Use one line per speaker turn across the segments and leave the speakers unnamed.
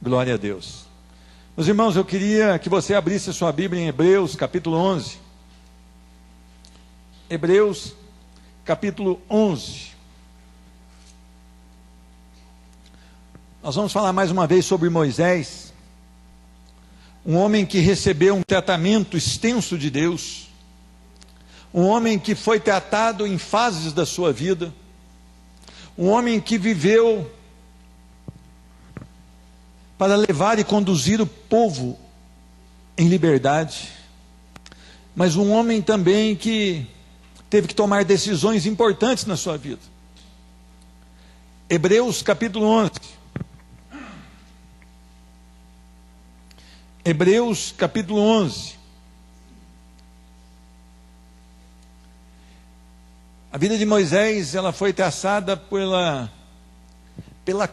Glória a Deus. Meus irmãos, eu queria que você abrisse a sua Bíblia em Hebreus, capítulo 11. Hebreus, capítulo 11. Nós vamos falar mais uma vez sobre Moisés, um homem que recebeu um tratamento extenso de Deus, um homem que foi tratado em fases da sua vida, um homem que viveu para levar e conduzir o povo em liberdade, mas um homem também que teve que tomar decisões importantes na sua vida. Hebreus capítulo 11. Hebreus capítulo 11. A vida de Moisés, ela foi traçada pela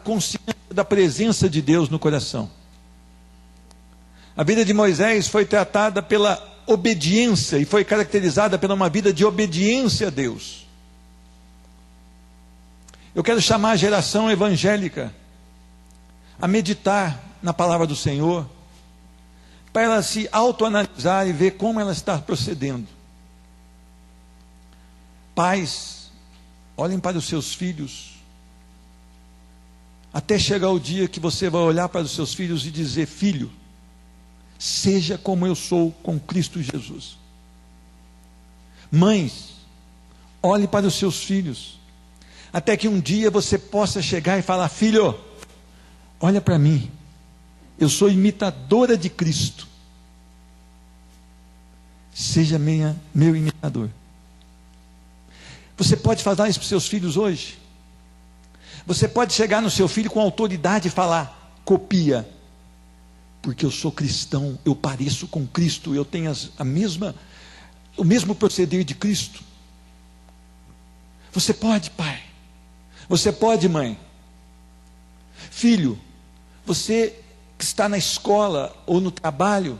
consciência da presença de Deus no coração. A vida de Moisés foi tratada pela obediência e foi caracterizada por uma vida de obediência a Deus. Eu quero chamar a geração evangélica a meditar na palavra do Senhor, para ela se autoanalisar e ver como ela está procedendo. Pais, olhem para os seus filhos, até chegar o dia que você vai olhar para os seus filhos e dizer: filho, seja como eu sou com Cristo Jesus. Mães, olhe para os seus filhos, até que um dia você possa chegar e falar: filho, olha para mim, eu sou imitadora de Cristo, seja meu imitador. Você pode falar isso para os seus filhos hoje? Você pode chegar no seu filho com autoridade e falar: copia, porque eu sou cristão, eu pareço com Cristo, eu tenho o mesmo proceder de Cristo. Você pode, pai, você pode, mãe. Filho, você que está na escola ou no trabalho,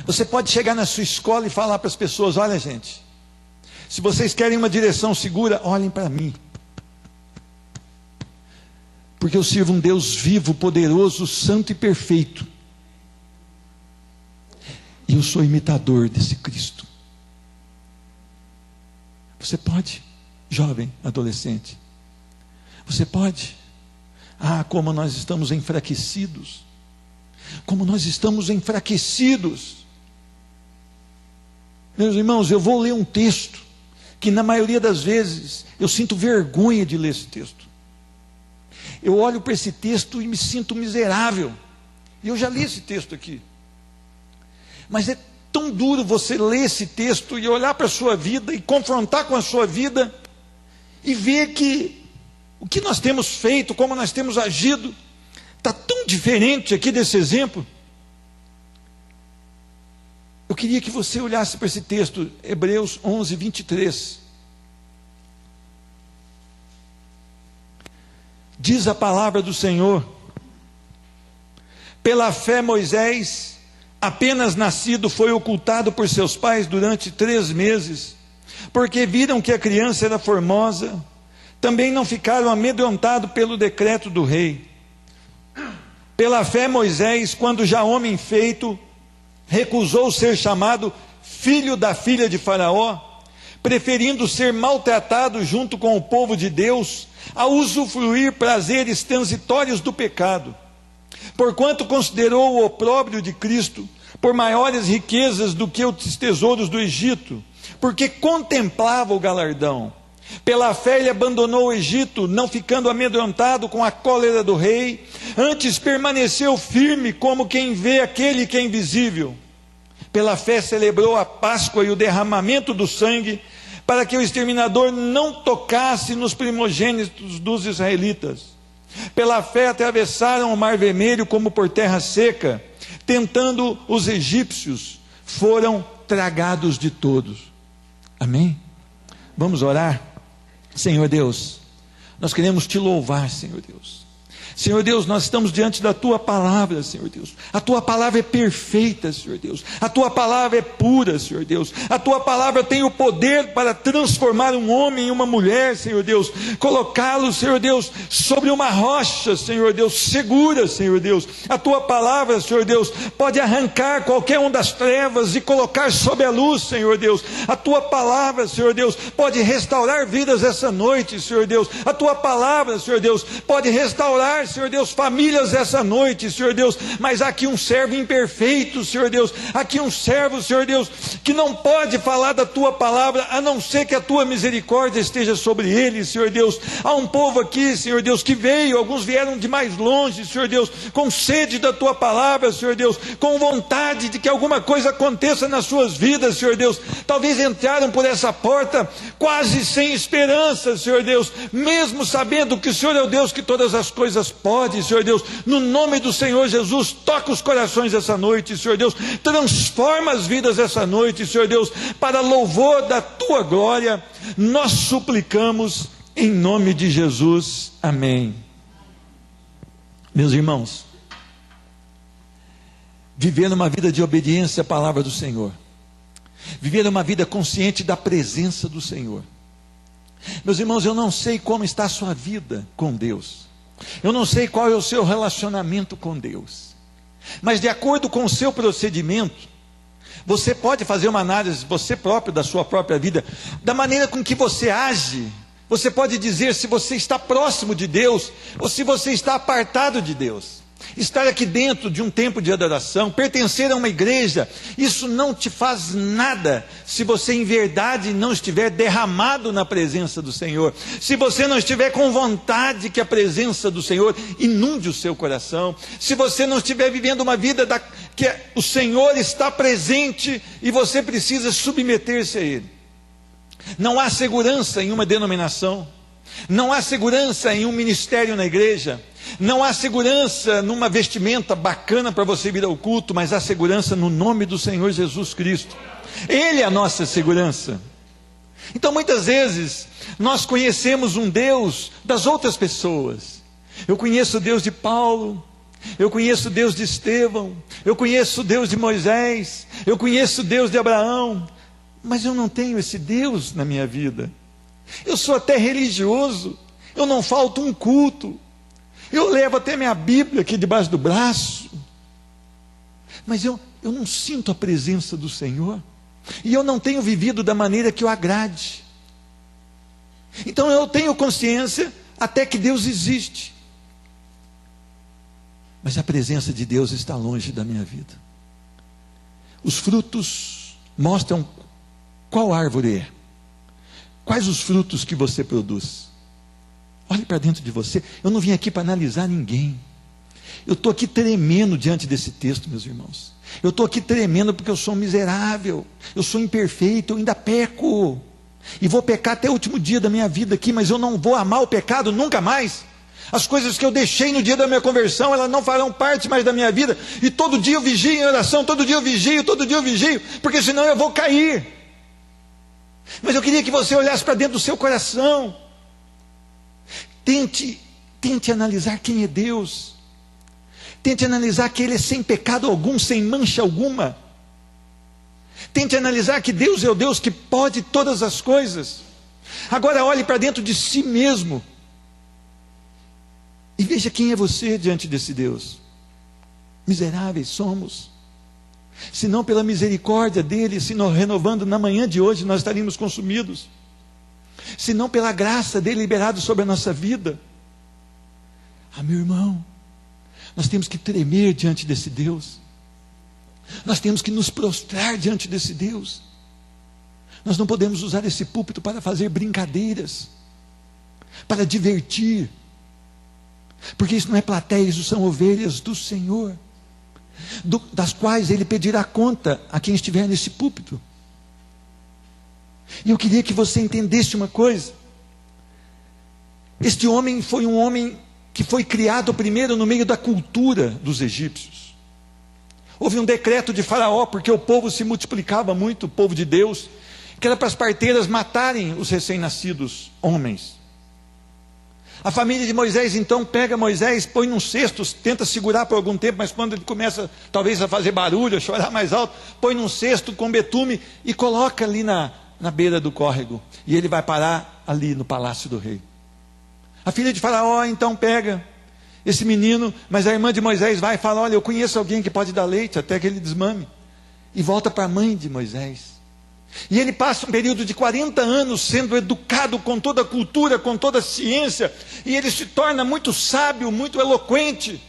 você pode chegar na sua escola e falar para as pessoas: olha, gente, se vocês querem uma direção segura, olhem para mim, porque eu sirvo um Deus vivo, poderoso, santo e perfeito, e eu sou imitador desse Cristo. Você pode, jovem, adolescente, você pode. Como nós estamos enfraquecidos, como nós estamos enfraquecidos. Meus irmãos, eu vou ler um texto que na maioria das vezes eu sinto vergonha de ler esse texto. Eu olho para esse texto e me sinto miserável. E eu já li esse texto aqui. Mas é tão duro você ler esse texto e olhar para a sua vida e confrontar com a sua vida e ver que o que nós temos feito, como nós temos agido, está tão diferente aqui desse exemplo. Eu queria que você olhasse para esse texto, Hebreus 11, 23. Diz a palavra do Senhor: pela fé Moisés, apenas nascido, foi ocultado por seus pais durante 3 meses, porque viram que a criança era formosa. Também não ficaram amedrontados pelo decreto do rei. Pela fé Moisés, quando já homem feito, recusou ser chamado filho da filha de Faraó, preferindo ser maltratado junto com o povo de Deus, a usufruir prazeres transitórios do pecado. Porquanto considerou o opróbrio de Cristo por maiores riquezas do que os tesouros do Egito, porque contemplava o galardão. Pela fé ele abandonou o Egito, não ficando amedrontado com a cólera do rei, antes permaneceu firme como quem vê aquele que é invisível. Pela fé celebrou a Páscoa e o derramamento do sangue, para que o exterminador não tocasse nos primogênitos dos israelitas. Pela fé atravessaram o Mar Vermelho como por terra seca, tentando os egípcios, foram tragados de todos. Amém? Vamos orar? Senhor Deus, nós queremos te louvar, Senhor Deus. Senhor Deus, nós estamos diante da Tua palavra, Senhor Deus. A Tua palavra é perfeita, Senhor Deus. A Tua palavra é pura, Senhor Deus. A Tua palavra tem o poder para transformar um homem em uma mulher, Senhor Deus. Colocá-lo, Senhor Deus, sobre uma rocha, Senhor Deus, segura, Senhor Deus. A Tua palavra, Senhor Deus, pode arrancar qualquer um das trevas e colocar sob a luz, Senhor Deus. A Tua palavra, Senhor Deus, pode restaurar vidas essa noite, Senhor Deus. A Tua palavra, Senhor Deus, pode restaurar, Senhor Deus, famílias essa noite, Senhor Deus. Mas há aqui um servo imperfeito, Senhor Deus. Aqui um servo, Senhor Deus, que não pode falar da Tua palavra, a não ser que a Tua misericórdia esteja sobre ele, Senhor Deus. Há um povo aqui, Senhor Deus, que veio, alguns vieram de mais longe, Senhor Deus, com sede da Tua palavra, Senhor Deus, com vontade de que alguma coisa aconteça nas suas vidas, Senhor Deus. Talvez entraram por essa porta quase sem esperança, Senhor Deus, mesmo sabendo que o Senhor é o Deus que todas as coisas pode, Senhor Deus. No nome do Senhor Jesus, toca os corações essa noite, Senhor Deus. Transforma as vidas essa noite, Senhor Deus, para louvor da Tua glória. Nós suplicamos em nome de Jesus. Amém. Meus irmãos, viver uma vida de obediência à palavra do Senhor, viver uma vida consciente da presença do Senhor. Meus irmãos, eu não sei como está a sua vida com Deus, eu não sei qual é o seu relacionamento com Deus, mas de acordo com o seu procedimento, você pode fazer uma análise, você próprio, da sua própria vida, da maneira com que você age. Você pode dizer se você está próximo de Deus, ou se você está apartado de Deus. Estar aqui dentro de um templo de adoração, pertencer a uma igreja, isso não te faz nada, se você em verdade não estiver derramado na presença do Senhor, se você não estiver com vontade que a presença do Senhor inunde o seu coração, se você não estiver vivendo uma vida que o Senhor está presente e você precisa submeter-se a Ele. Não há segurança em uma denominação, não há segurança em um ministério na igreja, não há segurança numa vestimenta bacana para você vir ao culto, mas há segurança no nome do Senhor Jesus Cristo. Ele é a nossa segurança. Então muitas vezes nós conhecemos um Deus das outras pessoas. Eu conheço o Deus de Paulo, eu conheço o Deus de Estevão, eu conheço o Deus de Moisés, eu conheço o Deus de Abraão, mas eu não tenho esse Deus na minha vida. Eu sou até religioso, eu não falto um culto, eu levo até minha Bíblia aqui debaixo do braço, mas eu não sinto a presença do Senhor, e eu não tenho vivido da maneira que eu agrade. Então eu tenho consciência até que Deus existe, mas a presença de Deus está longe da minha vida. Os frutos mostram qual árvore é, quais os frutos que você produz. Olhe para dentro de você. Eu não vim aqui para analisar ninguém. Eu estou aqui tremendo diante desse texto, meus irmãos. Eu estou aqui tremendo porque eu sou um miserável, eu sou imperfeito, eu ainda peco, e vou pecar até o último dia da minha vida aqui, mas eu não vou amar o pecado nunca mais. As coisas que eu deixei no dia da minha conversão, elas não farão parte mais da minha vida, e todo dia eu vigio em oração, todo dia eu vigio, porque senão eu vou cair. Mas eu queria que você olhasse para dentro do seu coração. Tente analisar quem é Deus. Tente analisar que Ele é sem pecado algum, sem mancha alguma. Tente analisar que Deus é o Deus que pode todas as coisas. Agora olhe para dentro de si mesmo e veja quem é você diante desse Deus. Miseráveis somos. Se não pela misericórdia dEle, se não renovando na manhã de hoje, nós estaríamos consumidos. Se não pela graça dEle liberado sobre a nossa vida. Ah, meu irmão, nós temos que tremer diante desse Deus. Nós temos que nos prostrar diante desse Deus. Nós não podemos usar esse púlpito para fazer brincadeiras, para divertir, porque isso não é plateia, isso são ovelhas do Senhor, das quais Ele pedirá conta a quem estiver nesse púlpito. E eu queria que você entendesse uma coisa. Este homem foi um homem que foi criado primeiro no meio da cultura dos egípcios. Houve um decreto de Faraó, porque o povo se multiplicava muito, o povo de Deus, que era para as parteiras matarem os recém-nascidos homens. A família de Moisés então pega Moisés, põe num cesto, tenta segurar por algum tempo, mas quando ele começa talvez a fazer barulho, a chorar mais alto, põe num cesto com betume e coloca ali na beira do córrego. E ele vai parar ali no palácio do rei. A filha de Faraó então pega esse menino, mas a irmã de Moisés vai e fala: olha, eu conheço alguém que pode dar leite até que ele desmame. E volta para a mãe de Moisés. E ele passa um período de 40 anos sendo educado com toda a cultura, com toda a ciência, e ele se torna muito sábio, muito eloquente.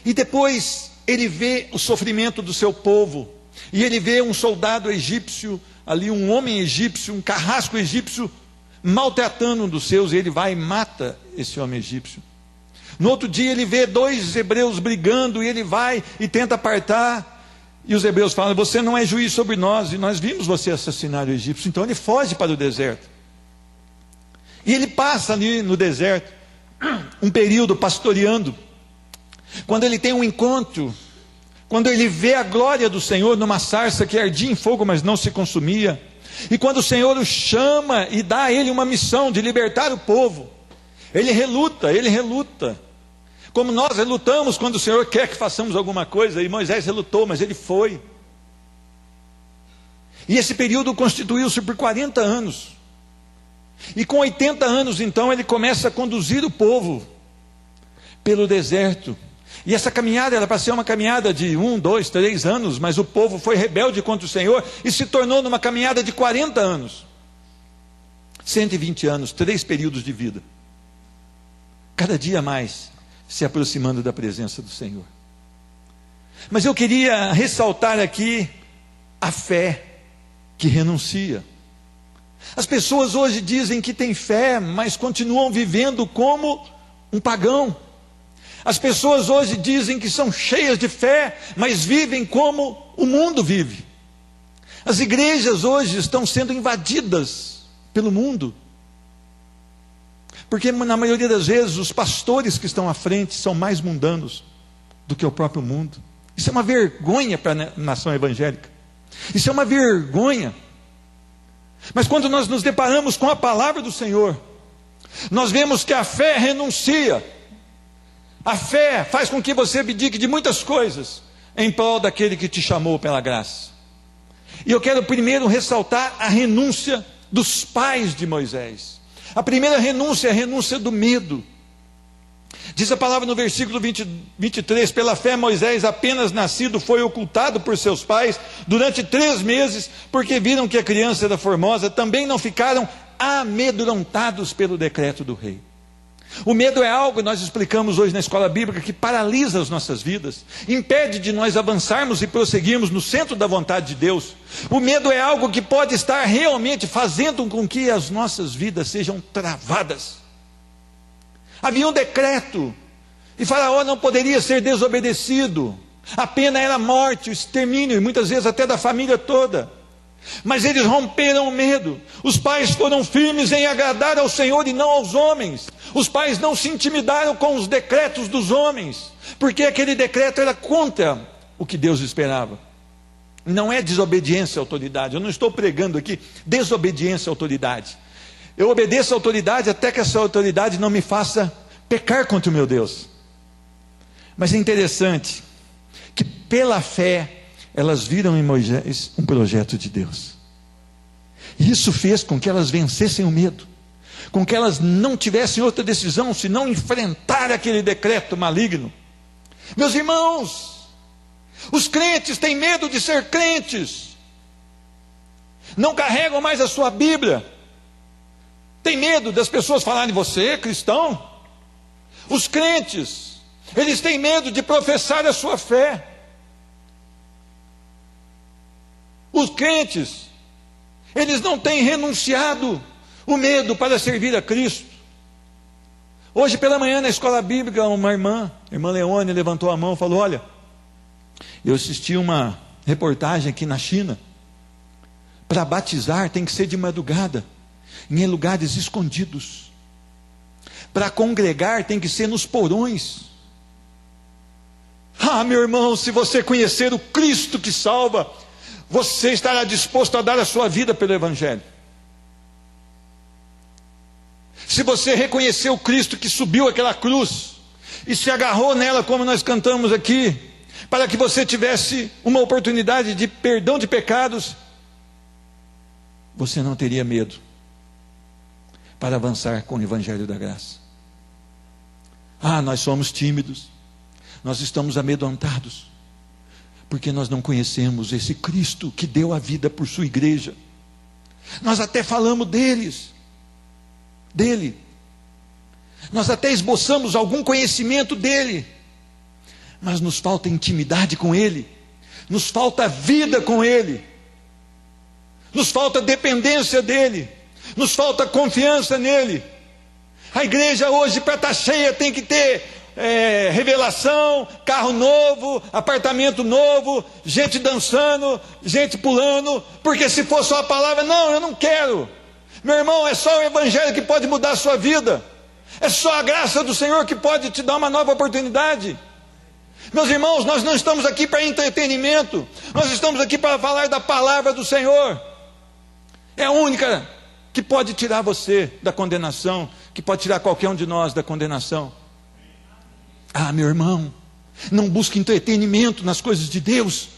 E depois ele vê o sofrimento do seu povo, e ele vê um soldado egípcio, ali um homem egípcio, um carrasco egípcio, maltratando um dos seus, e ele vai e mata esse homem egípcio. No outro dia ele vê 2 hebreus brigando, e ele vai e tenta apartar. E os hebreus falam: você não é juiz sobre nós, e nós vimos você assassinar o egípcio. Então ele foge para o deserto. E ele passa ali no deserto um período pastoreando. Quando ele tem um encontro, quando ele vê a glória do Senhor numa sarça que ardia em fogo, mas não se consumia. E quando o Senhor o chama e dá a ele uma missão de libertar o povo, ele reluta. Como nós relutamos quando o Senhor quer que façamos alguma coisa, e Moisés relutou, mas ele foi. E esse período constituiu-se por 40 anos. E com 80 anos, então, ele começa a conduzir o povo pelo deserto. E essa caminhada era para ser uma caminhada de 1, 2, 3 anos, mas o povo foi rebelde contra o Senhor e se tornou numa caminhada de 40 anos. 120 anos, 3 períodos de vida. Cada dia mais se aproximando da presença do Senhor. Mas eu queria ressaltar aqui a fé que renuncia. As pessoas hoje dizem que têm fé, mas continuam vivendo como um pagão. As pessoas hoje dizem que são cheias de fé, mas vivem como o mundo vive. As igrejas hoje estão sendo invadidas pelo mundo. Porque na maioria das vezes os pastores que estão à frente são mais mundanos do que o próprio mundo. Isso é uma vergonha para a nação evangélica. Isso é uma vergonha. Mas quando nós nos deparamos com a palavra do Senhor, nós vemos que a fé renuncia. A fé faz com que você abdique de muitas coisas em prol daquele que te chamou pela graça. E eu quero primeiro ressaltar a renúncia dos pais de Moisés. A primeira renúncia é a renúncia do medo. Diz a palavra no versículo 23, pela fé Moisés, apenas nascido, foi ocultado por seus pais durante 3 meses, porque viram que a criança era formosa, também não ficaram amedrontados pelo decreto do rei. O medo é algo, nós explicamos hoje na escola bíblica, que paralisa as nossas vidas, impede de nós avançarmos e prosseguirmos no centro da vontade de Deus. O medo é algo que pode estar realmente fazendo com que as nossas vidas sejam travadas. Havia um decreto, e Faraó não poderia ser desobedecido. A pena era a morte, o extermínio, e muitas vezes até da família toda. Mas eles romperam o medo. Os pais foram firmes em agradar ao Senhor e não aos homens. Os pais não se intimidaram com os decretos dos homens, porque aquele decreto era contra o que Deus esperava. Não é desobediência à autoridade. Eu não estou pregando aqui desobediência à autoridade. Eu obedeço à autoridade até que essa autoridade não me faça pecar contra o meu Deus. Mas é interessante que pela fé elas viram em Moisés um projeto de Deus. E isso fez com que elas vencessem o medo, com que elas não tivessem outra decisão senão enfrentar aquele decreto maligno. Meus irmãos, os crentes têm medo de ser crentes, não carregam mais a sua Bíblia, têm medo das pessoas falarem: você é cristão? Os crentes, eles têm medo de professar a sua fé. Os crentes, eles não têm renunciado o medo para servir a Cristo. Hoje pela manhã na escola bíblica, uma irmã Leone, levantou a mão e falou: olha, eu assisti uma reportagem aqui na China. Para batizar tem que ser de madrugada, em lugares escondidos. Para congregar tem que ser nos porões. Ah, meu irmão, se você conhecer o Cristo que salva, você estará disposto a dar a sua vida pelo Evangelho. se você reconheceu o Cristo que subiu aquela cruz e se agarrou nela, como nós cantamos aqui, para que você tivesse uma oportunidade de perdão de pecados, você não teria medo para avançar com o Evangelho da Graça. Nós somos tímidos, nós estamos amedrontados, porque nós não conhecemos esse Cristo que deu a vida por sua igreja. Nós até falamos dele, nós até esboçamos algum conhecimento dele, mas nos falta intimidade com ele, nos falta vida com ele, nos falta dependência dele, nos falta confiança nele. A igreja hoje, para estar cheia, tem que ter revelação, carro novo, apartamento novo, gente dançando, gente pulando, porque se for só a palavra, não, eu não quero. Meu irmão, é só o Evangelho que pode mudar a sua vida, é só a graça do Senhor que pode te dar uma nova oportunidade. Meus irmãos, nós não estamos aqui para entretenimento, nós estamos aqui para falar da palavra do Senhor. É a única que pode tirar você da condenação, que pode tirar qualquer um de nós da condenação. Meu irmão, não busque entretenimento nas coisas de Deus.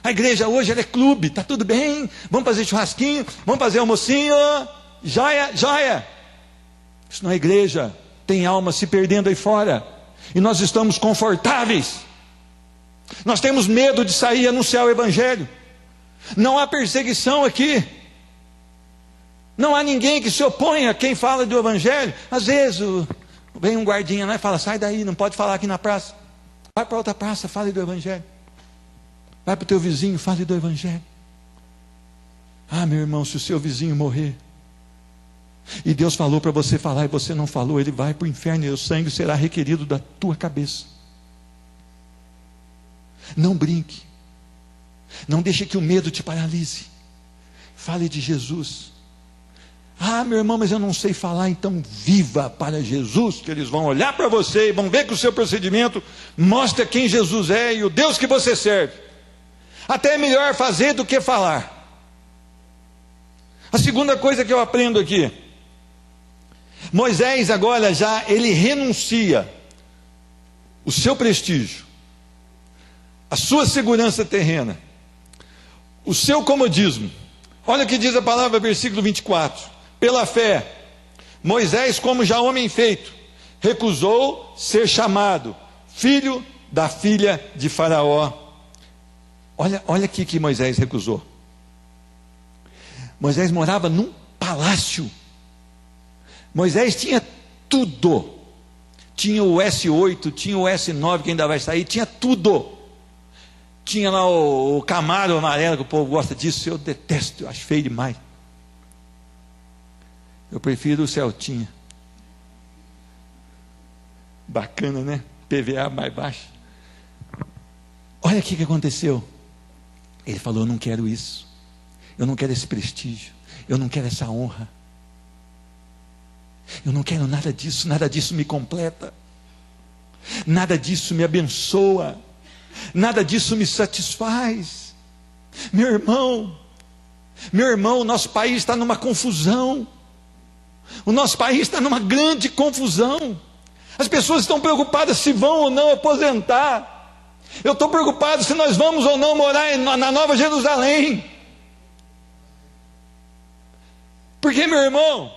A igreja hoje ela é clube, está tudo bem, vamos fazer churrasquinho, vamos fazer almocinho, joia. Isso não é igreja, tem alma se perdendo aí fora, e nós estamos confortáveis, nós temos medo de sair e anunciar o Evangelho. Não há perseguição aqui, não há ninguém que se oponha a quem fala do Evangelho. Às vezes vem um guardinha lá e fala: sai daí, não pode falar aqui na praça, vai para outra praça, fale do Evangelho. Vai para o teu vizinho, fale do Evangelho. Meu irmão, se o seu vizinho morrer, e Deus falou para você falar e você não falou, ele vai para o inferno e o sangue será requerido da tua cabeça. Não brinque, não deixe que o medo te paralise. Fale de Jesus. Meu irmão, mas eu não sei falar. Então viva para Jesus, que eles vão olhar para você e vão ver que o seu procedimento mostra quem Jesus é e o Deus que você serve. Até é melhor fazer do que falar. A segunda coisa que eu aprendo aqui, Moisés agora ele renuncia o seu prestígio, a sua segurança terrena, o seu comodismo. Olha o que diz a palavra, versículo 24. Pela fé, Moisés, como já homem feito, recusou ser chamado filho da filha de Faraó. Olha aqui que Moisés recusou. Moisés morava num palácio. Moisés tinha tudo. Tinha o S8, tinha o S9 que ainda vai sair, tinha tudo. Tinha lá o Camaro amarelo, que o povo gosta disso. Eu detesto, eu acho feio demais. Eu prefiro o Celtinha. Bacana, né? PVA mais baixo. Olha o que aconteceu. Ele falou: eu não quero isso, eu não quero esse prestígio, eu não quero essa honra, eu não quero nada disso me completa, nada disso me abençoa, nada disso me satisfaz. Meu irmão, o nosso país está numa confusão, o nosso país está numa grande confusão. As pessoas estão preocupadas se vão ou não aposentar. Eu estou preocupado se nós vamos ou não morar na Nova Jerusalém. Porque, meu irmão,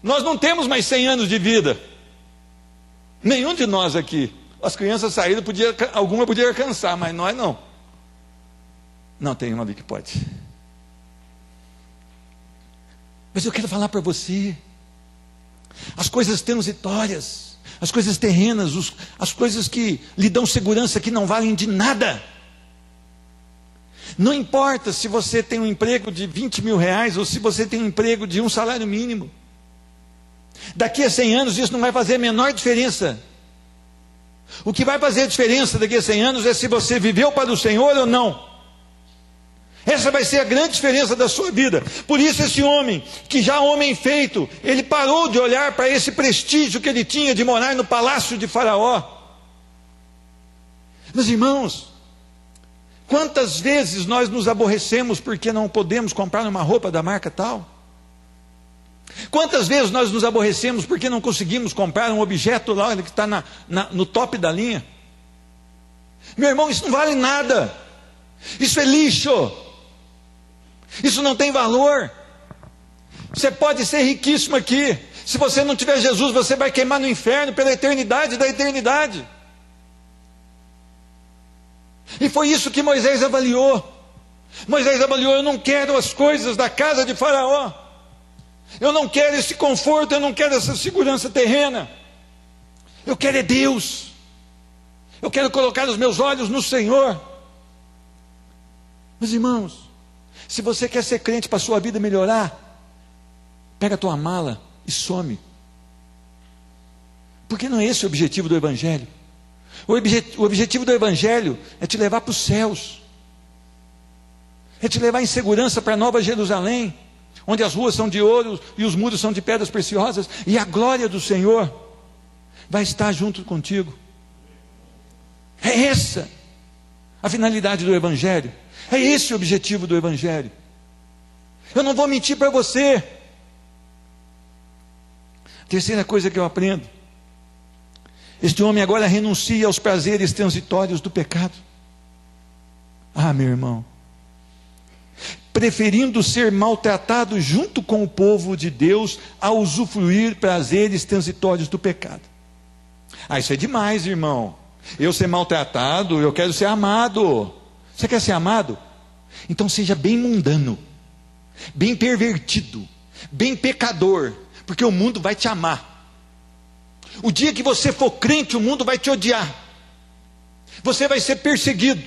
nós não temos mais 100 anos de vida. Nenhum de nós aqui. As crianças saíram, alguma podia alcançar, mas nós não. Não, tem uma ali que pode. Mas eu quero falar para você, as coisas transitórias, as coisas terrenas, as coisas que lhe dão segurança, que não valem de nada. Não importa se você tem um emprego de 20 mil reais, ou se você tem um emprego de um salário mínimo. Daqui a 100 anos isso não vai fazer a menor diferença. O que vai fazer a diferença daqui a 100 anos é se você viveu para o Senhor ou não. Essa vai ser a grande diferença da sua vida. Por isso esse homem, que já homem feito, ele parou de olhar para esse prestígio que ele tinha de morar no palácio de Faraó. Meus irmãos, quantas vezes nós nos aborrecemos porque não podemos comprar uma roupa da marca tal? Quantas vezes nós nos aborrecemos porque não conseguimos comprar um objeto lá que está no top da linha? Meu irmão, isso não vale nada. Isso é lixo. Isso não tem valor. Você pode ser riquíssimo aqui. Se você não tiver Jesus, você vai queimar no inferno pela eternidade da eternidade. E foi isso que Moisés avaliou. Moisés avaliou: eu não quero as coisas da casa de Faraó. Eu não quero esse conforto, eu não quero essa segurança terrena. Eu quero é Deus. Eu quero colocar os meus olhos no Senhor. Meus irmãos, se você quer ser crente para a sua vida melhorar, pega a tua mala e some. Porque não é esse o objetivo do Evangelho. O objetivo do Evangelho é te levar para os céus. É te levar em segurança para a Nova Jerusalém, onde as ruas são de ouro e os muros são de pedras preciosas, e a glória do Senhor vai estar junto contigo. É essa a finalidade do Evangelho. É esse o objetivo do Evangelho. Eu não vou mentir para você. Terceira coisa que eu aprendo: este homem agora renuncia aos prazeres transitórios do pecado. Ah, meu irmão, preferindo ser maltratado junto com o povo de Deus a usufruir prazeres transitórios do pecado. Ah, isso é demais, irmão. Eu ser maltratado, eu quero ser amado. Você quer ser amado? Então seja bem mundano, bem pervertido, bem pecador, porque o mundo vai te amar. O dia que você for crente, o mundo vai te odiar. Você vai ser perseguido,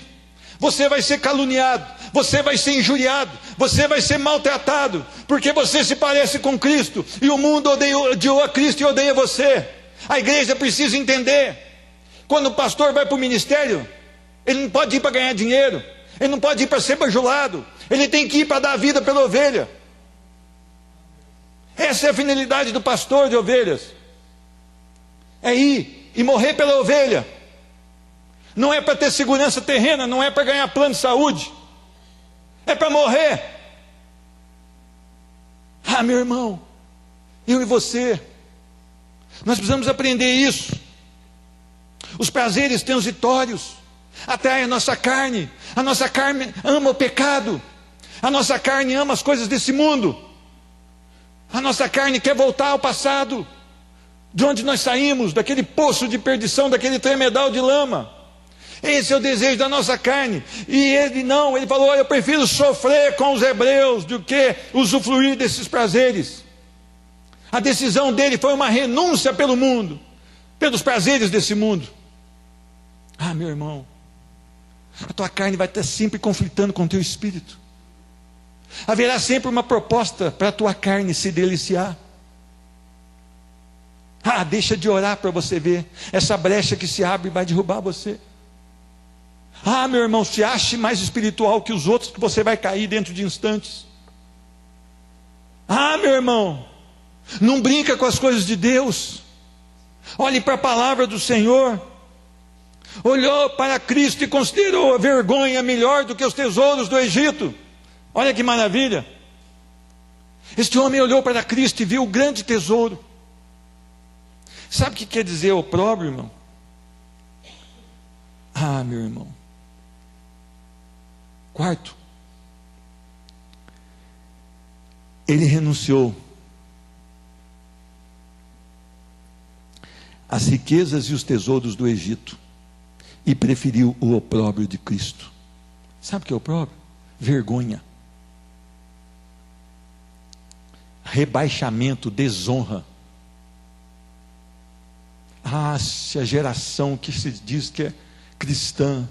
você vai ser caluniado, você vai ser injuriado, você vai ser maltratado, porque você se parece com Cristo, e o mundo odiou a Cristo e odeia você. A igreja precisa entender: quando o pastor vai para o ministério, ele não pode ir para ganhar dinheiro, ele não pode ir para ser bajulado, ele tem que ir para dar a vida pela ovelha. Essa é a finalidade do pastor de ovelhas, é ir e morrer pela ovelha. Não é para ter segurança terrena, não é para ganhar plano de saúde, é para morrer. Ah, meu irmão, eu e você, nós precisamos aprender isso. Os prazeres transitórios atraem a nossa carne ama o pecado, a nossa carne ama as coisas desse mundo, a nossa carne quer voltar ao passado, de onde nós saímos, daquele poço de perdição, daquele tremedal de lama. Esse é o desejo da nossa carne. E ele falou: eu prefiro sofrer com os hebreus do que usufruir desses prazeres. A decisão dele foi uma renúncia pelo mundo, pelos prazeres desse mundo. Ah, meu irmão, a tua carne vai estar sempre conflitando com o teu espírito. Haverá sempre uma proposta para a tua carne se deliciar. Ah, deixa de orar para você ver essa brecha que se abre e vai derrubar você. Ah, meu irmão, se ache mais espiritual que os outros, que você vai cair dentro de instantes. Ah, meu irmão, não brinca com as coisas de Deus. Olhe para a palavra do Senhor. Olhou para Cristo e considerou a vergonha melhor do que os tesouros do Egito. Olha que maravilha. Este homem olhou para Cristo e viu o grande tesouro. Sabe o que quer dizer opróbrio, irmão? Ah, meu irmão. Quarto, ele renunciou às riquezas e os tesouros do Egito e preferiu o opróbrio de Cristo. Sabe o que é opróbrio? Vergonha, rebaixamento, desonra. Ah, se a geração que se diz que é cristã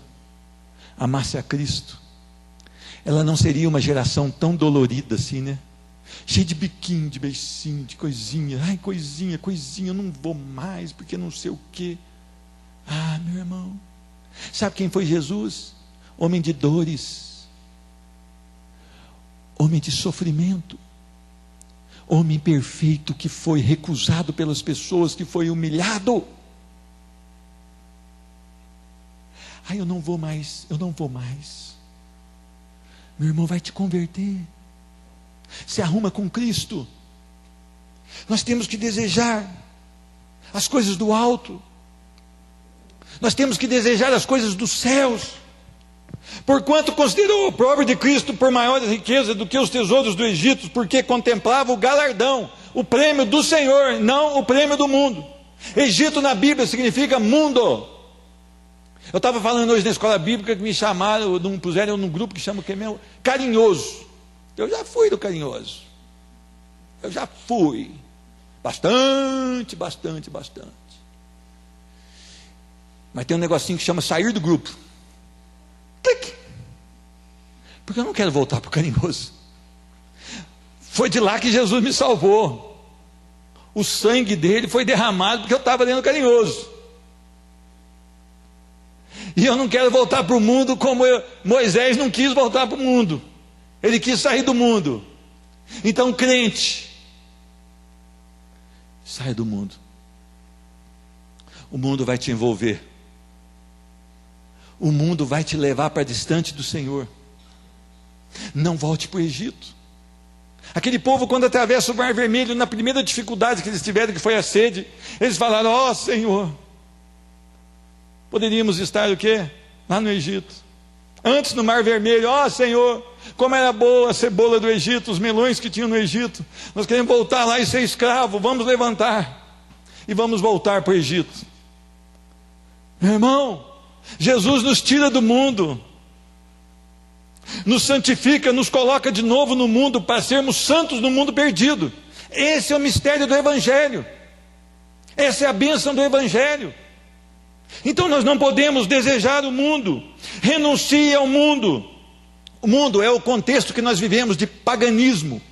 amasse a Cristo, ela não seria uma geração tão dolorida assim, né? Cheia de biquinho, de beicinho, de coisinha. Ai, coisinha, eu não vou mais porque não sei o quê. Ah, meu irmão, sabe quem foi Jesus? Homem de dores, homem de sofrimento, homem perfeito que foi recusado pelas pessoas, que foi humilhado. Ai, eu não vou mais. Meu irmão, vai te converter. Se arruma com Cristo. Nós temos que desejar as coisas do alto. Nós temos que desejar as coisas dos céus. Porquanto considerou o pobre de Cristo por maior riqueza do que os tesouros do Egito, porque contemplava o galardão, o prêmio do Senhor, não o prêmio do mundo. Egito na Bíblia significa mundo. Eu estava falando hoje na escola bíblica que me chamaram, me puseram num grupo que chama o que mesmo? Carinhoso. Eu já fui do carinhoso. Eu já fui. Bastante. Mas tem um negocinho que chama sair do grupo. Clique. Porque eu não quero voltar para o carinhoso. Foi de lá que Jesus me salvou. O sangue dele foi derramado porque eu estava dentro do carinhoso. E eu não quero voltar para o mundo como Moisés não quis voltar para o mundo. Ele quis sair do mundo. Então, crente, sai do mundo. O mundo vai te envolver. O mundo vai te levar para distante do Senhor. Não volte para o Egito. Aquele povo, quando atravessa o Mar Vermelho, na primeira dificuldade que eles tiveram, que foi a sede, eles falaram: ó Senhor, poderíamos estar o quê? Lá no Egito. Antes no Mar Vermelho, ó Senhor, como era boa a cebola do Egito, os melões que tinham no Egito. Nós queremos voltar lá e ser escravo. Vamos levantar e vamos voltar para o Egito. Meu irmão, Jesus nos tira do mundo, nos santifica, nos coloca de novo no mundo para sermos santos no mundo perdido. Esse é o mistério do Evangelho. Essa é a bênção do Evangelho. Então nós não podemos desejar o mundo. Renuncie ao mundo. O mundo é o contexto que nós vivemos de paganismo.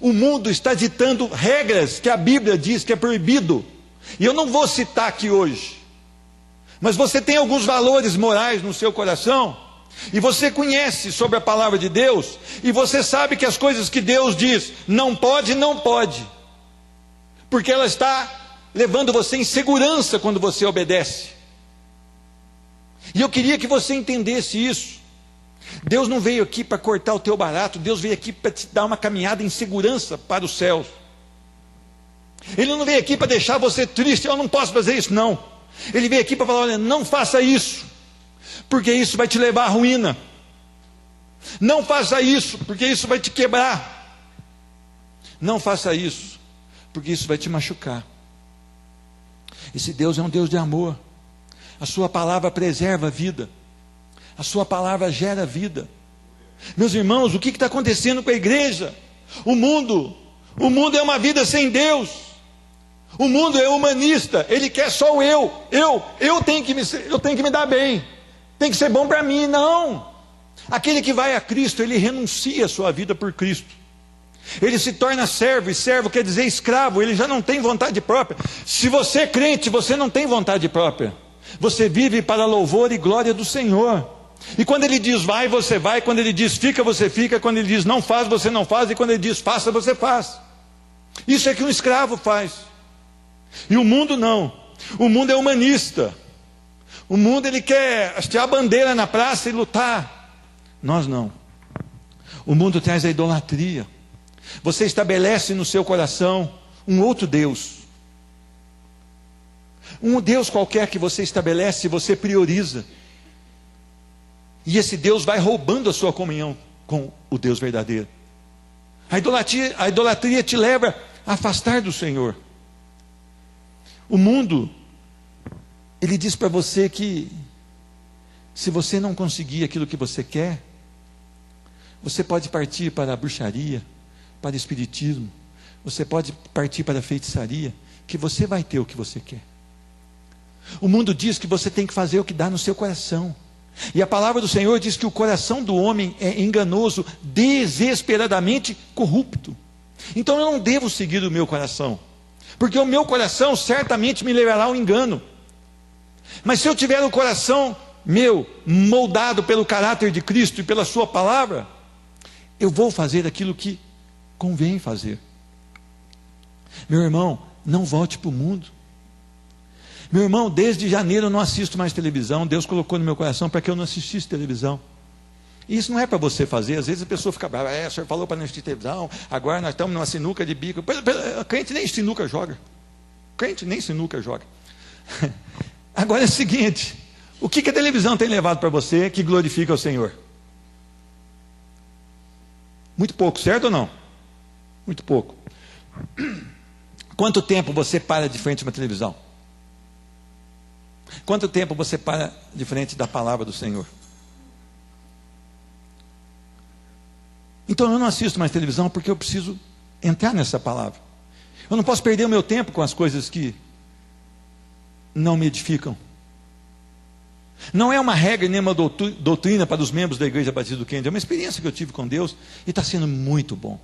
O mundo está ditando regras que a Bíblia diz que é proibido. E eu não vou citar aqui hoje. Mas você tem alguns valores morais no seu coração, e você conhece sobre a palavra de Deus, e você sabe que as coisas que Deus diz não pode, porque ela está levando você em segurança quando você obedece. E eu queria que você entendesse isso. Deus não veio aqui para cortar o teu barato. Deus veio aqui para te dar uma caminhada em segurança para os céus. Ele não veio aqui para deixar você triste. Eu não posso fazer isso, não. Ele veio aqui para falar: olha, não faça isso, porque isso vai te levar à ruína. Não faça isso, porque isso vai te quebrar. Não faça isso, porque isso vai te machucar. Esse Deus é um Deus de amor. A sua palavra preserva a vida. A sua palavra gera vida. Meus irmãos, o que está acontecendo com a igreja? O mundo é uma vida sem Deus. O mundo é humanista. Ele quer só o eu tenho que me dar bem. Tem que ser bom para mim. Não. Aquele que vai a Cristo, ele renuncia a sua vida por Cristo. Ele se torna servo, e servo quer dizer escravo. Ele já não tem vontade própria. Se você é crente, você não tem vontade própria. Você vive para a louvor e glória do Senhor. E quando Ele diz vai, você vai. Quando Ele diz fica, você fica. Quando Ele diz não faz, você não faz. E quando Ele diz faça, você faz. Isso é que um escravo faz. E o mundo não. O mundo é humanista. O mundo, ele quer hastear a bandeira na praça e lutar. Nós não. O mundo traz a idolatria. Você estabelece no seu coração um outro Deus. Um Deus qualquer que você estabelece, você prioriza. E esse Deus vai roubando a sua comunhão com o Deus verdadeiro. A idolatria te leva a afastar do Senhor. O mundo, ele diz para você que se você não conseguir aquilo que você quer, você pode partir para a bruxaria, para o espiritismo, você pode partir para a feitiçaria, que você vai ter o que você quer. O mundo diz que você tem que fazer o que dá no seu coração. E a palavra do Senhor diz que o coração do homem é enganoso, desesperadamente corrupto. Então eu não devo seguir o meu coração, porque o meu coração certamente me levará ao engano. Mas se eu tiver o coração meu moldado pelo caráter de Cristo e pela sua palavra, eu vou fazer aquilo que convém fazer. Meu irmão, não volte para o mundo. Meu irmão, desde janeiro eu não assisto mais televisão. Deus colocou no meu coração para que eu não assistisse televisão. Isso não é para você fazer. Às vezes a pessoa fica brava, o senhor falou para não assistir televisão, agora nós estamos numa sinuca de bico. Crente nem sinuca joga. Crente nem sinuca joga. Agora é o seguinte, o que a televisão tem levado para você que glorifica o Senhor? Muito pouco, certo ou não? Muito pouco. Quanto tempo você para de frente de uma televisão? Quanto tempo você para de frente da palavra do Senhor? Então eu não assisto mais televisão porque eu preciso entrar nessa palavra. Eu não posso perder o meu tempo com as coisas que não me edificam. Não é uma regra nem uma doutrina para os membros da Igreja Batista do Kennedy. É uma experiência que eu tive com Deus e está sendo muito bom.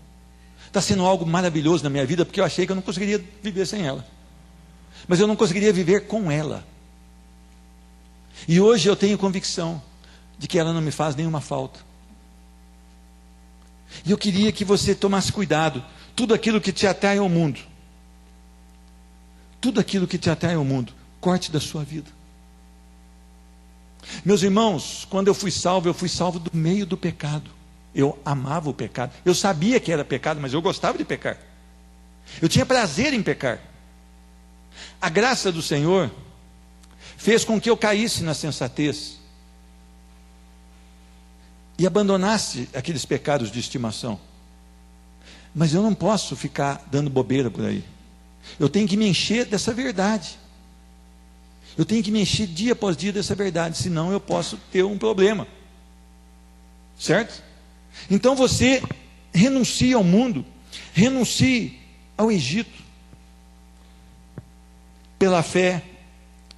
Está sendo algo maravilhoso na minha vida, porque eu achei que eu não conseguiria viver sem ela. Mas eu não conseguiria viver com ela. E hoje eu tenho convicção de que ela não me faz nenhuma falta. E eu queria que você tomasse cuidado. Tudo aquilo que te atrai ao mundo, tudo aquilo que te atrai ao mundo, corte da sua vida. Meus irmãos, quando eu fui salvo do meio do pecado. Eu amava o pecado. Eu sabia que era pecado, mas eu gostava de pecar. Eu tinha prazer em pecar. A graça do Senhor fez com que eu caísse na sensatez e abandonasse aqueles pecados de estimação. Mas eu não posso ficar dando bobeira por aí. Eu tenho que me encher dessa verdade. Eu tenho que me encher dia após dia dessa verdade, senão eu posso ter um problema. Certo? Então você renuncia ao mundo, renuncie ao Egito. Pela fé,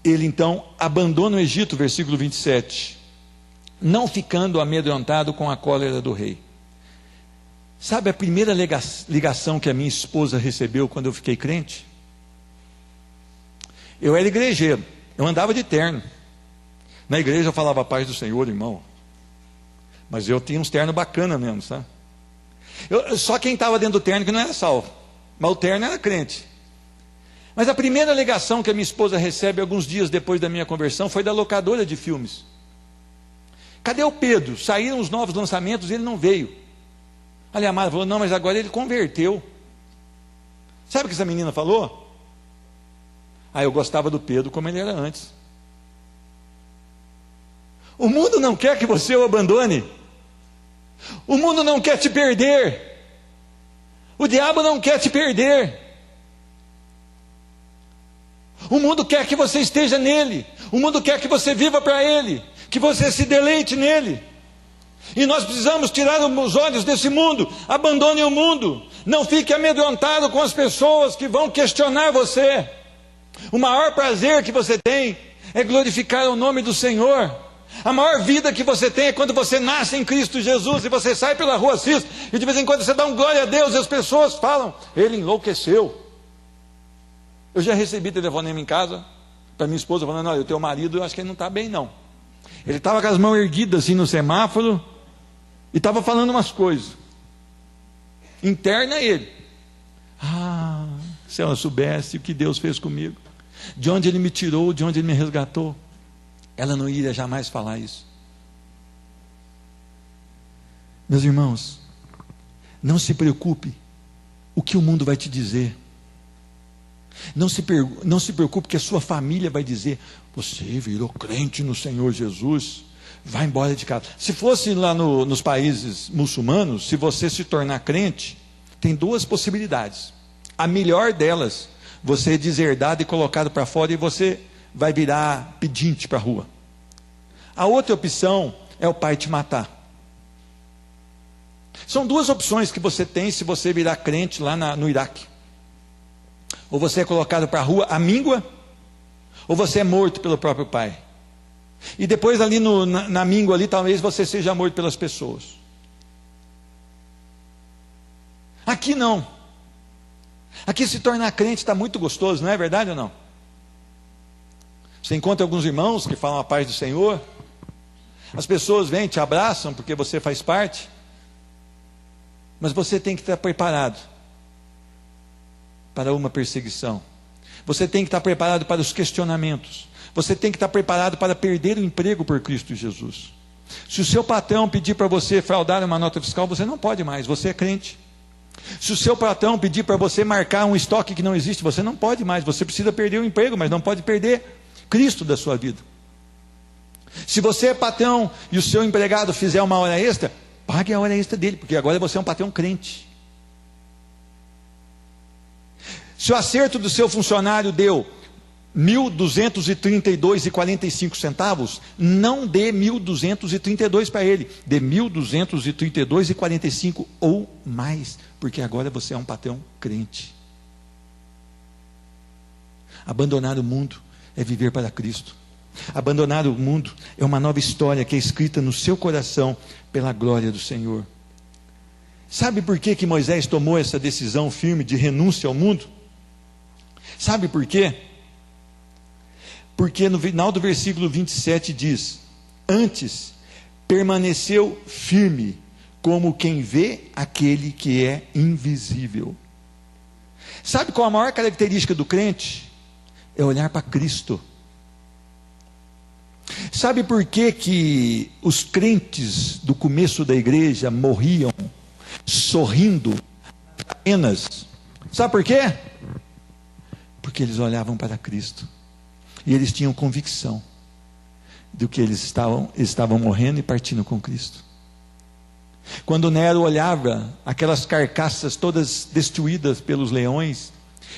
ele então abandona o Egito, versículo 27, não ficando amedrontado com a cólera do rei. Sabe a primeira ligação que a minha esposa recebeu quando eu fiquei crente? Eu era igrejeiro, eu andava de terno. Na igreja eu falava a paz do Senhor, irmão. Mas eu tinha uns ternos bacanas mesmo, sabe? Só quem estava dentro do terno que não era salvo. Mas o terno era crente. Mas a primeira ligação que a minha esposa recebe alguns dias depois da minha conversão foi da locadora de filmes. Cadê o Pedro? Saíram os novos lançamentos e ele não veio. A Amara falou, não, mas agora ele converteu. Sabe o que essa menina falou? Eu gostava do Pedro como ele era antes. O mundo não quer que você o abandone. O mundo não quer te perder. O diabo não quer te perder. O mundo quer que você esteja nele. O mundo quer que você viva para ele, que você se deleite nele. E nós precisamos tirar os olhos desse mundo. Abandone o mundo. Não fique amedrontado com as pessoas que vão questionar você. O maior prazer que você tem é glorificar o nome do Senhor. A maior vida que você tem é quando você nasce em Cristo Jesus e você sai pela rua Assis e de vez em quando você dá um glória a Deus e as pessoas falam, ele enlouqueceu. Eu já recebi telefonema em casa para minha esposa falando, olha, o teu marido, eu acho que ele não está bem não. Ele estava com as mãos erguidas assim no semáforo e estava falando umas coisas. Interna ele. Se ela soubesse o que Deus fez comigo, de onde Ele me tirou, de onde Ele me resgatou, ela não iria jamais falar isso. Meus irmãos, não se preocupe o que o mundo vai te dizer. Não se preocupe que a sua família vai dizer, você virou crente no Senhor Jesus, vai embora de casa. Se fosse lá nos países muçulmanos, se você se tornar crente, tem duas possibilidades. A melhor delas, você é deserdado e colocado para fora e você vai virar pedinte para a rua. A outra opção é o pai te matar. São duas opções que você tem se você virar crente lá no Iraque. Ou você é colocado para a rua à míngua, ou você é morto pelo próprio pai. E depois ali na míngua ali, talvez você seja morto pelas pessoas. Aqui não. Aqui se tornar crente está muito gostoso, não é verdade ou não? Você encontra alguns irmãos que falam a paz do Senhor. As pessoas vêm, te abraçam porque você faz parte. Mas você tem que estar preparado para uma perseguição. Você tem que estar preparado para os questionamentos. Você tem que estar preparado para perder o emprego por Cristo Jesus. Se o seu patrão pedir para você fraudar uma nota fiscal, você não pode mais, você é crente. Se o seu patrão pedir para você marcar um estoque que não existe, você não pode mais, você precisa perder o emprego, mas não pode perder Cristo da sua vida. Se você é patrão e o seu empregado fizer uma hora extra, pague a hora extra dele, porque agora você é um patrão crente. Se o acerto do seu funcionário deu 1.232,45 centavos, não dê 1.232 para ele, dê 1.232,45 ou mais, porque agora você é um patrão crente. Abandonar o mundo é viver para Cristo. Abandonar o mundo é uma nova história que é escrita no seu coração pela glória do Senhor. Sabe por que Moisés tomou essa decisão firme de renúncia ao mundo? Sabe por quê? Porque no final do versículo 27 diz: antes permaneceu firme, como quem vê aquele que é invisível. Sabe qual a maior característica do crente? É olhar para Cristo. Sabe por que os crentes do começo da igreja morriam sorrindo apenas? Sabe por quê? Porque eles olhavam para Cristo. E eles tinham convicção do que eles estavam morrendo e partindo com Cristo. Quando Nero olhava aquelas carcaças todas destruídas pelos leões,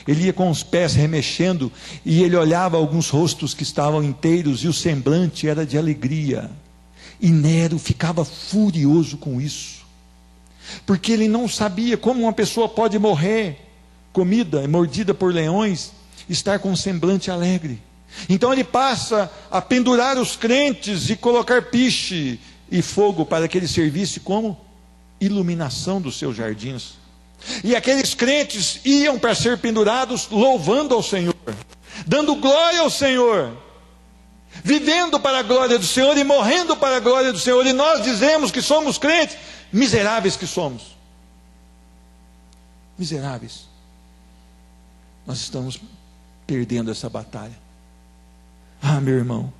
ele ia com os pés remexendo e ele olhava alguns rostos que estavam inteiros e o semblante era de alegria. E Nero ficava furioso com isso, porque ele não sabia como uma pessoa pode morrer comida, mordida por leões, estar com um semblante alegre. Então ele passa a pendurar os crentes e colocar piche e fogo para que ele servisse como iluminação dos seus jardins. E aqueles crentes iam para ser pendurados louvando ao Senhor, dando glória ao Senhor, vivendo para a glória do Senhor e morrendo para a glória do Senhor. E nós dizemos que somos crentes, miseráveis que somos. Miseráveis. Nós estamos perdendo essa batalha. Ah, meu irmão,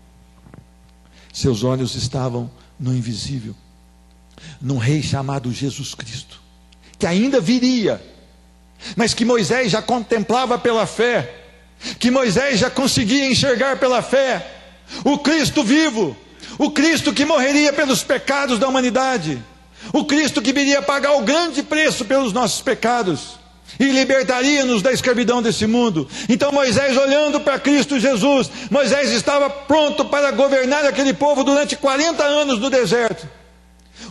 seus olhos estavam no invisível, num rei chamado Jesus Cristo, que ainda viria, mas que Moisés já contemplava pela fé, que Moisés já conseguia enxergar pela fé, o Cristo vivo, o Cristo que morreria pelos pecados da humanidade, o Cristo que viria pagar o grande preço pelos nossos pecados, e libertaria-nos da escravidão desse mundo. Então Moisés, olhando para Cristo Jesus, Moisés estava pronto para governar aquele povo durante 40 anos no deserto.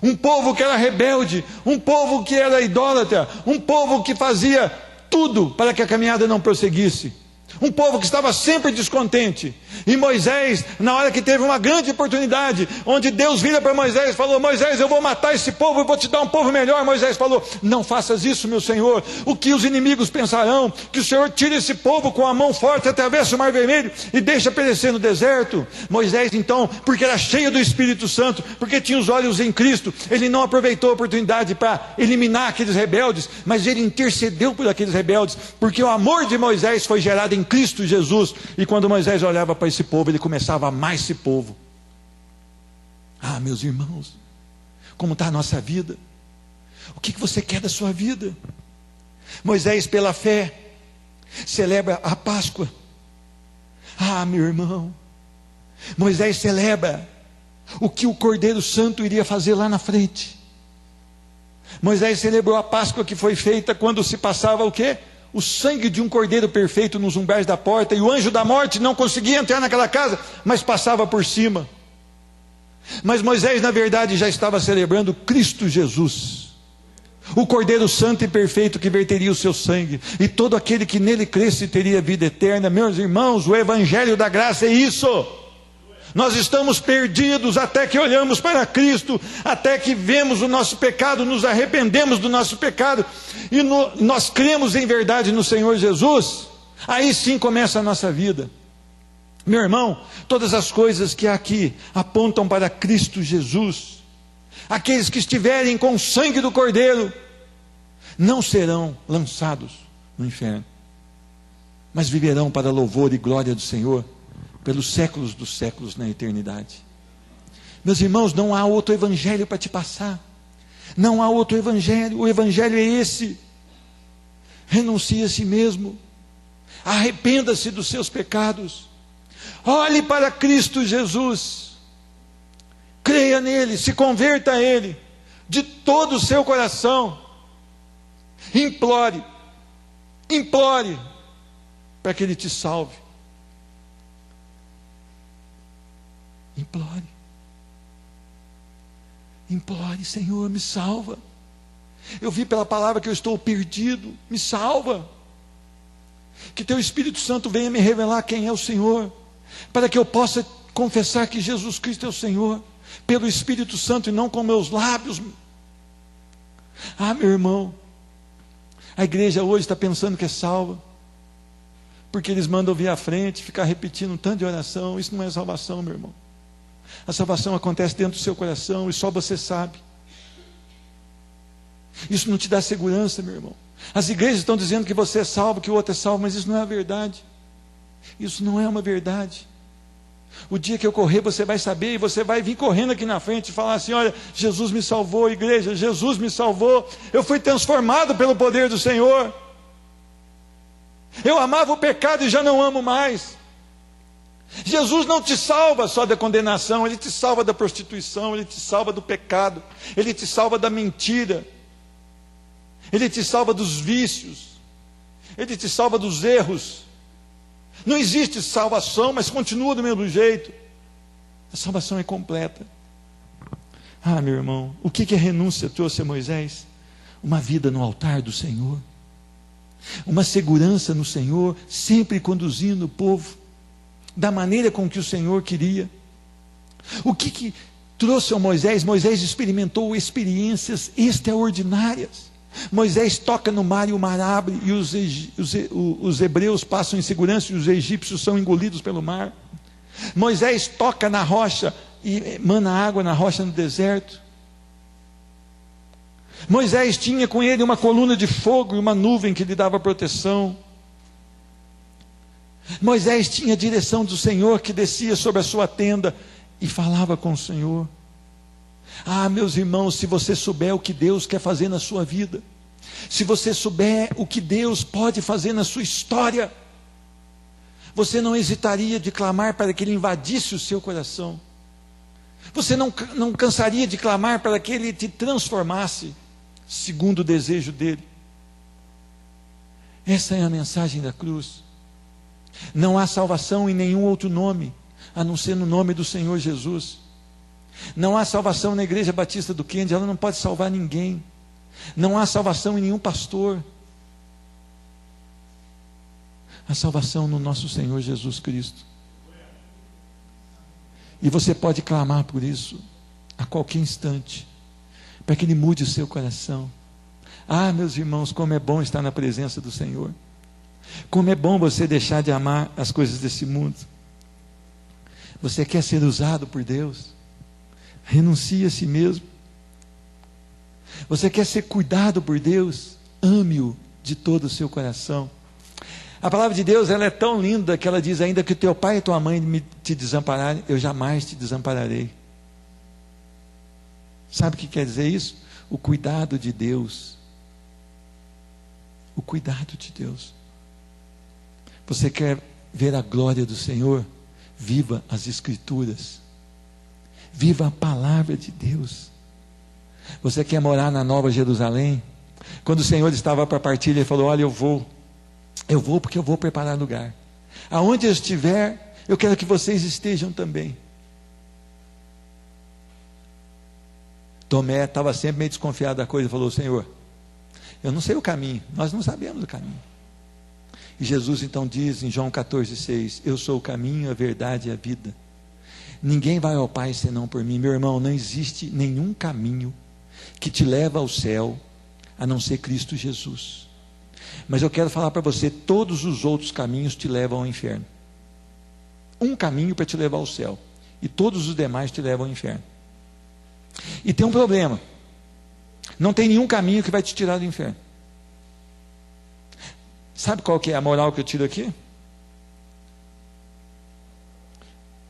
Um povo que era rebelde, um povo que era idólatra, um povo que fazia tudo para que a caminhada não prosseguisse, um povo que estava sempre descontente. E Moisés, na hora que teve uma grande oportunidade, onde Deus vira para Moisés e falou: Moisés, eu vou matar esse povo e vou te dar um povo melhor. Moisés falou: não faças isso, meu Senhor, o que os inimigos pensarão? Que o Senhor tire esse povo com a mão forte, atravessa o mar vermelho e deixa perecer no deserto. Moisés então, porque era cheio do Espírito Santo, porque tinha os olhos em Cristo, ele não aproveitou a oportunidade para eliminar aqueles rebeldes, mas ele intercedeu por aqueles rebeldes, porque o amor de Moisés foi gerado em Cristo Jesus. E quando Moisés olhava para esse povo, ele começava a amar esse povo. Ah, meus irmãos, como está a nossa vida? O que você quer da sua vida? Moisés, pela fé, celebra a Páscoa. Ah, meu irmão, Moisés celebra o que o Cordeiro Santo iria fazer lá na frente. Moisés celebrou a Páscoa que foi feita quando se passava o quê? O sangue de um cordeiro perfeito nos umbrais da porta, e o anjo da morte não conseguia entrar naquela casa, mas passava por cima. Mas Moisés, na verdade, já estava celebrando Cristo Jesus, o Cordeiro Santo e perfeito que verteria o seu sangue, e todo aquele que nele cresce teria vida eterna. Meus irmãos, o Evangelho da Graça é isso. Nós estamos perdidos até que olhamos para Cristo, até que vemos o nosso pecado, nos arrependemos do nosso pecado, e nós cremos em verdade no Senhor Jesus. Aí sim começa a nossa vida. Meu irmão, todas as coisas que há aqui apontam para Cristo Jesus. Aqueles que estiverem com o sangue do Cordeiro não serão lançados no inferno, mas viverão para louvor e glória do Senhor pelos séculos dos séculos na eternidade. Meus irmãos, não há outro evangelho para te passar. Não há outro evangelho. O evangelho é esse. Renuncie a si mesmo. Arrependa-se dos seus pecados. Olhe para Cristo Jesus. Creia nele, se converta a ele de todo o seu coração. Implore para que ele te salve. Implore, Senhor, me salva. Eu vi pela palavra que eu estou perdido, me salva. Que teu Espírito Santo venha me revelar quem é o Senhor, para que eu possa confessar que Jesus Cristo é o Senhor, pelo Espírito Santo e não com meus lábios. Ah, meu irmão, a igreja hoje está pensando que é salva, porque eles mandam vir à frente, ficar repetindo um tanto de oração. Isso não é salvação, meu irmão. A salvação acontece dentro do seu coração e só você sabe. Isso não te dá segurança, meu irmão. As igrejas estão dizendo que você é salvo, que o outro é salvo, mas isso não é a verdade. Isso não é uma verdade. O dia que eu correr, você vai saber, e você vai vir correndo aqui na frente e falar assim: olha, Jesus me salvou, igreja, Jesus me salvou, eu fui transformado pelo poder do Senhor. Eu amava o pecado e já não amo mais. Jesus não te salva só da condenação, Ele te salva da prostituição, Ele te salva do pecado, Ele te salva da mentira, Ele te salva dos vícios, Ele te salva dos erros. Não existe salvação, mas continua do mesmo jeito. A salvação é completa. Ah, meu irmão, o que a renúncia trouxe a Moisés? Uma vida no altar do Senhor, uma segurança no Senhor, sempre conduzindo o povo da maneira com que o Senhor queria. O que trouxe a Moisés? Moisés experimentou experiências extraordinárias. Moisés toca no mar e o mar abre, e os hebreus passam em segurança e os egípcios são engolidos pelo mar. Moisés toca na rocha e emana água na rocha no deserto. Moisés tinha com ele uma coluna de fogo e uma nuvem que lhe dava proteção. Moisés tinha a direção do Senhor que descia sobre a sua tenda e falava com o Senhor. Ah, meus irmãos, se você souber o que Deus quer fazer na sua vida, se você souber o que Deus pode fazer na sua história, você não hesitaria de clamar para que Ele invadisse o seu coração. Você não cansaria de clamar para que Ele te transformasse segundo o desejo dEle. Essa é a mensagem da cruz. Não há salvação em nenhum outro nome, a não ser no nome do Senhor Jesus. Não há salvação na Igreja Batista do Kennedy, ela não pode salvar ninguém. Não há salvação em nenhum pastor. Há salvação no nosso Senhor Jesus Cristo. E você pode clamar por isso a qualquer instante, para que Ele mude o seu coração. Ah, meus irmãos, como é bom estar na presença do Senhor. Como é bom você deixar de amar as coisas desse mundo. Você quer ser usado por Deus? Renuncie a si mesmo. Você quer ser cuidado por Deus? Ame-o de todo o seu coração. A palavra de Deus, ela é tão linda que ela diz: ainda que teu pai e tua mãe te desampararem, eu jamais te desampararei. Sabe o que quer dizer isso? O cuidado de Deus. O cuidado de Deus. Você quer ver a glória do Senhor? Viva as Escrituras. Viva a palavra de Deus. Você quer morar na Nova Jerusalém? Quando o Senhor estava para partir, Ele falou: olha, eu vou porque eu vou preparar lugar. Aonde eu estiver, eu quero que vocês estejam também. Tomé estava sempre meio desconfiado da coisa e falou: Senhor, eu não sei o caminho, nós não sabemos o caminho. E Jesus então diz em João 14,6: eu sou o caminho, a verdade e a vida. Ninguém vai ao Pai senão por mim. Meu irmão, não existe nenhum caminho que te leva ao céu a não ser Cristo Jesus. Mas eu quero falar para você: todos os outros caminhos te levam ao inferno. Um caminho para te levar ao céu, e todos os demais te levam ao inferno. E tem um problema: não tem nenhum caminho que vai te tirar do inferno. Sabe qual que é a moral que eu tiro aqui?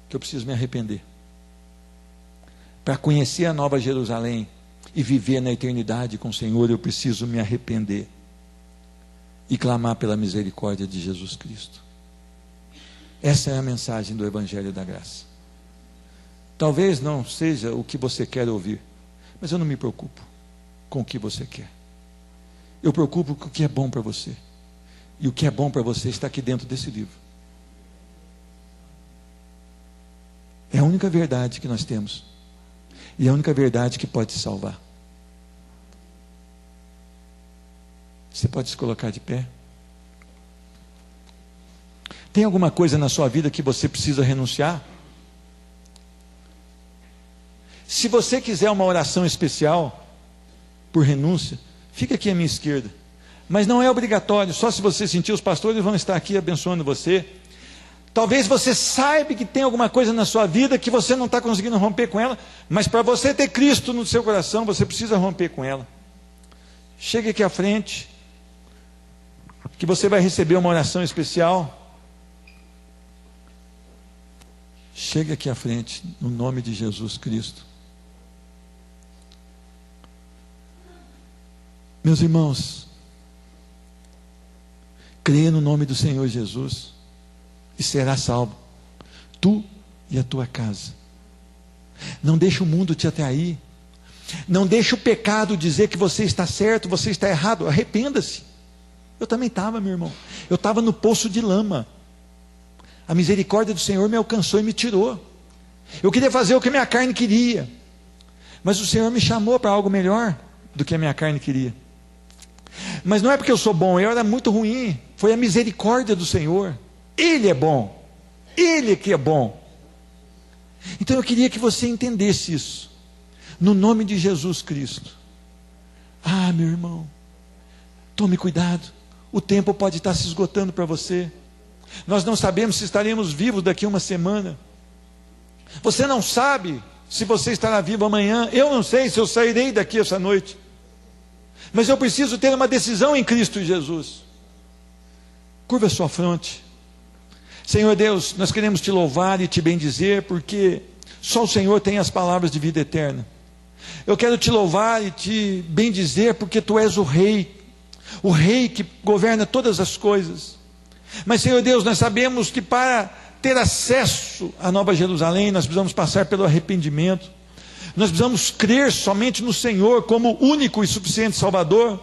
Que eu preciso me arrepender. para conhecer a Nova Jerusalém e viver na eternidade com o Senhor, eu preciso me arrepender e clamar pela misericórdia de Jesus Cristo. Essa é a mensagem do Evangelho da Graça. Talvez não seja o que você quer ouvir, mas eu não me preocupo com o que você quer. Eu preocupo com o que é bom para você. E o que é bom para você está aqui dentro desse livro. É a única verdade que nós temos. E é a única verdade que pode te salvar. Você pode se colocar de pé? Tem alguma coisa na sua vida que você precisa renunciar? Se você quiser uma oração especial por renúncia, fica aqui à minha esquerda. Mas não é obrigatório, só se você sentir, os pastores vão estar aqui abençoando você. Talvez você saiba que tem alguma coisa na sua vida que você não está conseguindo romper com ela, mas para você ter Cristo no seu coração, você precisa romper com ela. Chegue aqui à frente, que você vai receber uma oração especial. Chegue aqui à frente, no nome de Jesus Cristo. Meus irmãos, creia no nome do Senhor Jesus e será salvo, tu e a tua casa. Não deixe o mundo te atrair, não deixe o pecado dizer que você está certo, você está errado. Arrependa-se. Eu também estava, meu irmão, eu estava no poço de lama. A misericórdia do Senhor me alcançou e me tirou. Eu queria fazer o que a minha carne queria, mas o Senhor me chamou para algo melhor do que a minha carne queria. Mas não é porque eu sou bom, eu era muito ruim. Foi a misericórdia do Senhor. Ele é bom, Ele que é bom. Então eu queria que você entendesse isso, no nome de Jesus Cristo. Ah, meu irmão, tome cuidado, o tempo pode estar se esgotando para você. Nós não sabemos se estaremos vivos daqui a uma semana. Você não sabe se você estará vivo amanhã. Eu não sei se eu sairei daqui essa noite, mas eu preciso ter uma decisão em Cristo Jesus. Curva a sua fronte. Senhor Deus, nós queremos te louvar e te bendizer, porque só o Senhor tem as palavras de vida eterna. Eu quero te louvar e te bendizer, porque tu és o Rei que governa todas as coisas. Mas Senhor Deus, nós sabemos que para ter acesso à Nova Jerusalém, nós precisamos passar pelo arrependimento. Nós precisamos crer somente no Senhor como único e suficiente Salvador.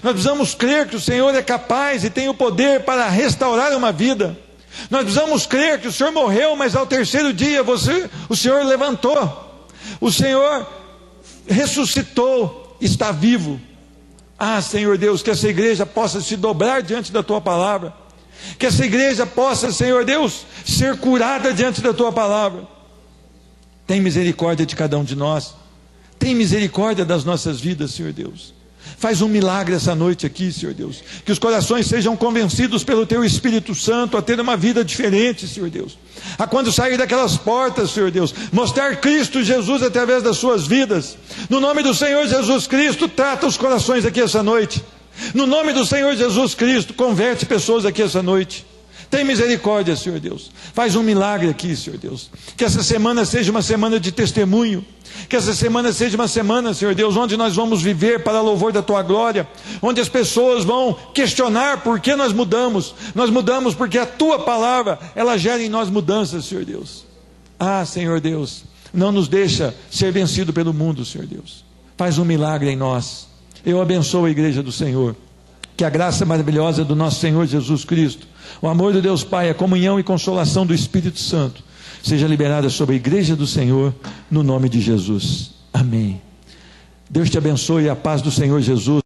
Nós precisamos crer que o Senhor é capaz e tem o poder para restaurar uma vida. Nós precisamos crer que o Senhor morreu, mas ao terceiro dia o Senhor levantou. O Senhor ressuscitou, está vivo. Ah, Senhor Deus, que essa igreja possa se dobrar diante da Tua palavra. Que essa igreja possa, Senhor Deus, ser curada diante da Tua palavra. Tem misericórdia de cada um de nós. Tem misericórdia das nossas vidas, Senhor Deus. Faz um milagre essa noite aqui, Senhor Deus. Que os corações sejam convencidos pelo Teu Espírito Santo a ter uma vida diferente, Senhor Deus. A quando sair daquelas portas, Senhor Deus, mostrar Cristo Jesus através das suas vidas. No nome do Senhor Jesus Cristo, trata os corações aqui essa noite. No nome do Senhor Jesus Cristo, converte pessoas aqui essa noite. Tem misericórdia, Senhor Deus. Faz um milagre aqui, Senhor Deus. Que essa semana seja uma semana de testemunho. Que essa semana seja uma semana, Senhor Deus, onde nós vamos viver para louvor da Tua glória. Onde as pessoas vão questionar por que nós mudamos. Nós mudamos porque a Tua palavra, ela gera em nós mudanças, Senhor Deus. Ah, Senhor Deus, não nos deixa ser vencido pelo mundo, Senhor Deus. Faz um milagre em nós. Eu abençoo a igreja do Senhor. Que a graça maravilhosa do nosso Senhor Jesus Cristo, o amor de Deus Pai, a comunhão e consolação do Espírito Santo, seja liberada sobre a igreja do Senhor, no nome de Jesus. Amém. Deus te abençoe e a paz do Senhor Jesus.